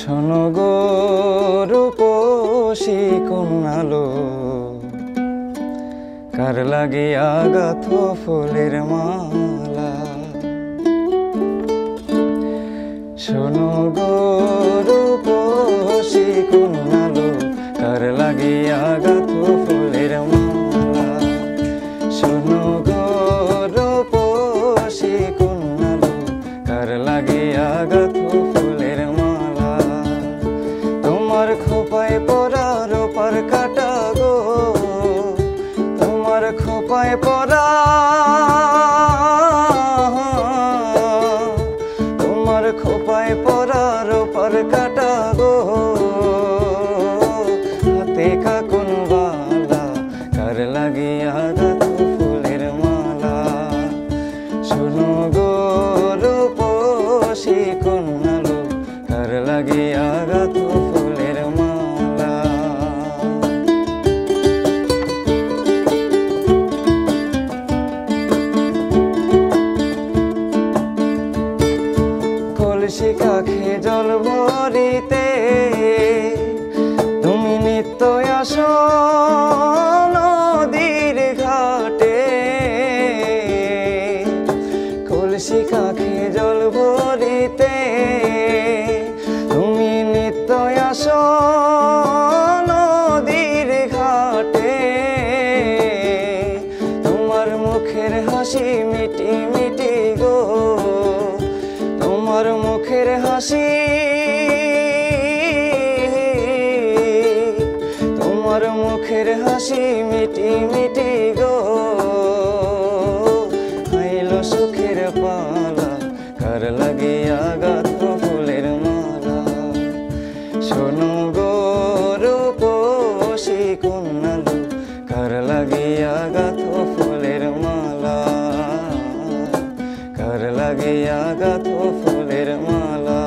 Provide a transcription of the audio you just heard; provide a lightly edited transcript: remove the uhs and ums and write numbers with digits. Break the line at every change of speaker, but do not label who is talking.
শোনো গো রূপসী কন্যালো, কার লাগিয়া গাথো ফুলের মালা। শোনো গো রূপসী কন্যালো, কার লাগিয়া গাথো ফুলের মালা। শোনো গো রূপসী কন্যালো, কার লাগিয়া গাথো ফুলের মালা। তোমার খোপায় পরা রূপার কাটা গো, তোমার খোপায় পরা, তোমার খোপায় পরা রূপার কাটা গো। হাতে কাকুন বালা, কার লাগিয়া গাথো ফুলের মালা। শোনো গো রূপসী কন্যালো, কার লাগিয়া গাথো ফুলের মালা। কলসি কাখে জল ভরিতে তুমি নিত্য আসো নদীর ঘাটে। কলসি কাখে জল ভরিতে তুমি নিত্য আসো নদীর ঘাটে। তোমার মুখের হাসি মিটি মিটি গো, তোমার মুখের হাসি, তোমার মুখের হাসি মিটি মিটি গো। আইলো সুখের পালা, কার লাগিয়া গাথো ফুলের মালা। শোনো গো রূপসী কন্যালো, কার লাগিয়া গাথো ফুলের মালা। কার লাগিয়া গাথো ফুলের মালা।